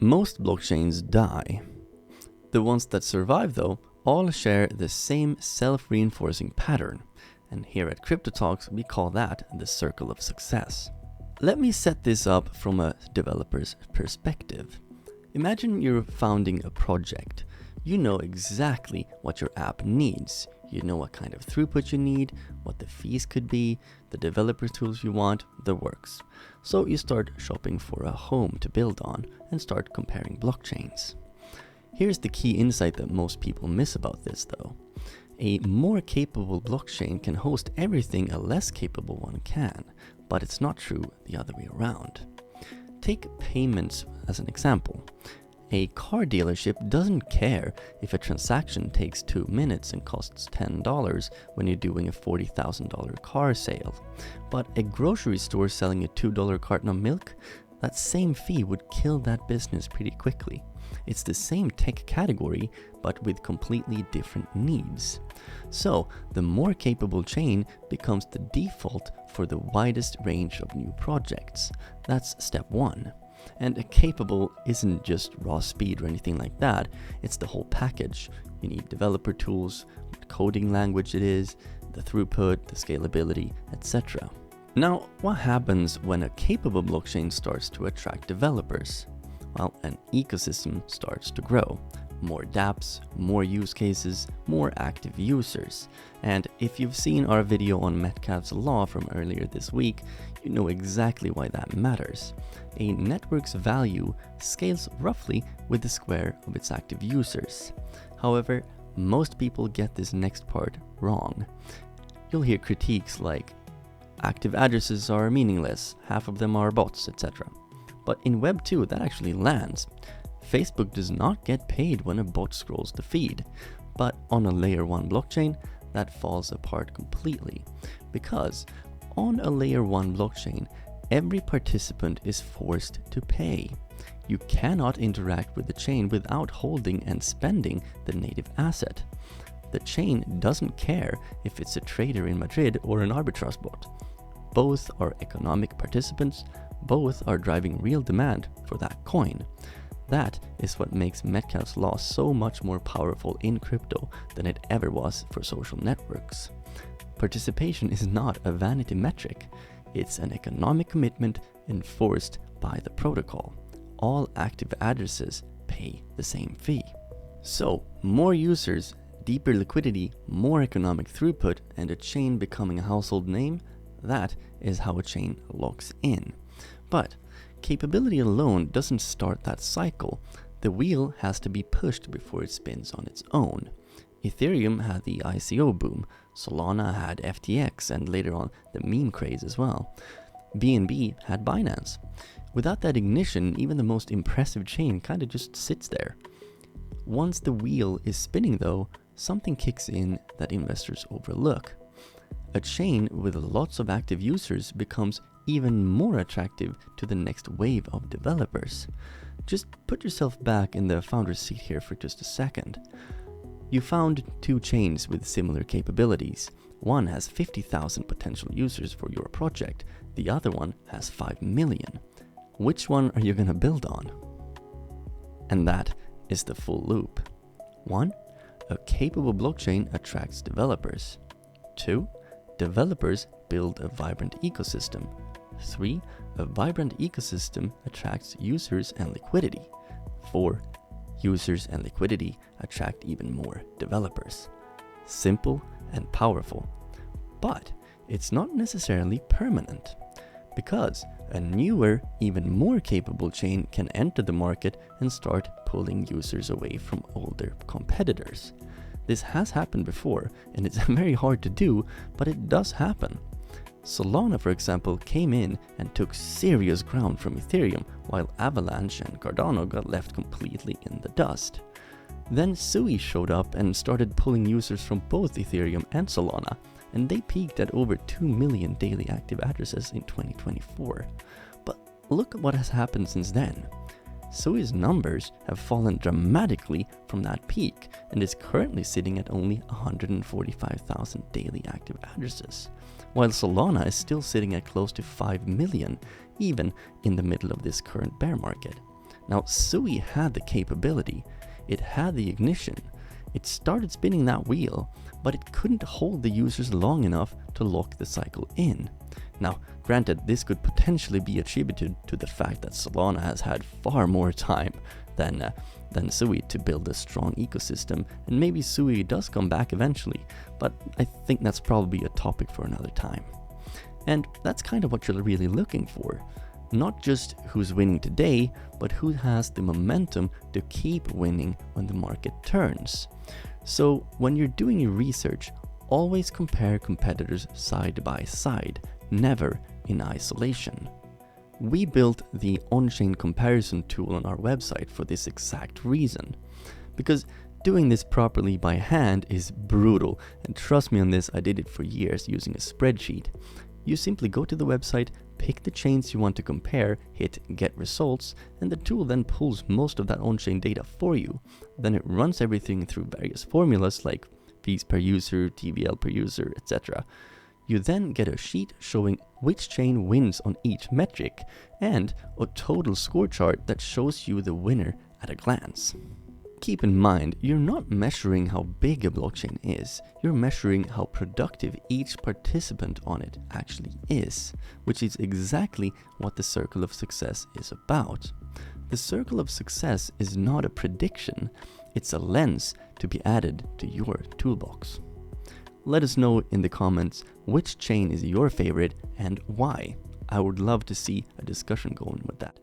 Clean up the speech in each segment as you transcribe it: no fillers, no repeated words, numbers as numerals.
Most blockchains die. The ones that survive, though, all share the same self-reinforcing pattern, and here at Crypto Talks we call that the circle of success. Let me set this up from a developer's perspective. Imagine you're founding a project. You know exactly what your app needs. You know what kind of throughput you need, what the fees could be, the developer tools you want, the works. So you start shopping for a home to build on and start comparing blockchains. Here's the key insight that most people miss about this though. A more capable blockchain can host everything a less capable one can, but it's not true the other way around. Take payments as an example. A car dealership doesn't care if a transaction takes 2 minutes and costs $10 when you're doing a $40,000 car sale. But a grocery store selling a $2 carton of milk, that same fee would kill that business pretty quickly. It's the same tech category, but with completely different needs. So, the more capable chain becomes the default for the widest range of new projects. That's step one. And capable isn't just raw speed or anything like that, it's the whole package. You need developer tools, what coding language it is, the throughput, the scalability, etc. Now, what happens when a capable blockchain starts to attract developers? Well, an ecosystem starts to grow. More dApps, more use cases, more active users. And if you've seen our video on Metcalfe's law from earlier this week, you know exactly why that matters. A network's value scales roughly with the square of its active users. However, most people get this next part wrong. You'll hear critiques like, active addresses are meaningless, half of them are bots, etc. But in Web 2, that actually lands. Facebook does not get paid when a bot scrolls the feed, but on a layer 1 blockchain, that falls apart completely. Because on a layer 1 blockchain, every participant is forced to pay. You cannot interact with the chain without holding and spending the native asset. The chain doesn't care if it's a trader in Madrid or an arbitrage bot. Both are economic participants, both are driving real demand for that coin. That is what makes Metcalfe's law so much more powerful in crypto than it ever was for social networks. Participation is not a vanity metric, it's an economic commitment enforced by the protocol. All active addresses pay the same fee. So, more users, deeper liquidity, more economic throughput, and a chain becoming a household name, that is how a chain locks in. But capability alone doesn't start that cycle. The wheel has to be pushed before it spins on its own. Ethereum had the ICO boom, Solana had FTX, and later on the meme craze as well. BNB had Binance. Without that ignition, even the most impressive chain kinda just sits there. Once the wheel is spinning though, something kicks in that investors overlook. A chain with lots of active users becomes even more attractive to the next wave of developers. Just put yourself back in the founder's seat here for just a second. You found two chains with similar capabilities. One has 50,000 potential users for your project, the other one has 5 million. Which one are you gonna build on? And that is the full loop. 1. A capable blockchain attracts developers. 2. Developers build a vibrant ecosystem. 3. A vibrant ecosystem attracts users and liquidity. 4. Users and liquidity attract even more developers. Simple and powerful. But it's not necessarily permanent, because a newer, even more capable chain can enter the market and start pulling users away from older competitors. This has happened before, and it's very hard to do, but it does happen. Solana, for example, came in and took serious ground from Ethereum, while Avalanche and Cardano got left completely in the dust. Then Sui showed up and started pulling users from both Ethereum and Solana, and they peaked at over 2 million daily active addresses in 2024. But look at what has happened since then. Sui's numbers have fallen dramatically from that peak and is currently sitting at only 145,000 daily active addresses, while Solana is still sitting at close to 5 million, even in the middle of this current bear market. Now, Sui had the capability, it had the ignition, it started spinning that wheel, but it couldn't hold the users long enough to lock the cycle in. Now, granted, this could potentially be attributed to the fact that Solana has had far more time than Sui to build a strong ecosystem, and maybe Sui does come back eventually, but I think that's probably a topic for another time. And that's kind of what you're really looking for. Not just who's winning today, but who has the momentum to keep winning when the market turns. So when you're doing your research, always compare competitors side by side, never in isolation. We built the on-chain comparison tool on our website for this exact reason. Because doing this properly by hand is brutal, and trust me on this, I did it for years using a spreadsheet. You simply go to the website, pick the chains you want to compare, hit get results, and the tool then pulls most of that on-chain data for you. Then it runs everything through various formulas like fees per user, TVL per user, etc. You then get a sheet showing which chain wins on each metric, and a total score chart that shows you the winner at a glance. Keep in mind, you're not measuring how big a blockchain is, you're measuring how productive each participant on it actually is, which is exactly what the Circle of Success is about. The Circle of Success is not a prediction, it's a lens to be added to your toolbox. Let us know in the comments which chain is your favorite and why. I would love to see a discussion going with that.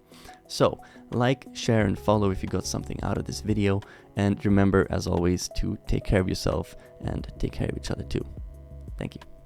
So, like, share, and follow if you got something out of this video. And remember, as always, to take care of yourself and take care of each other too. Thank you.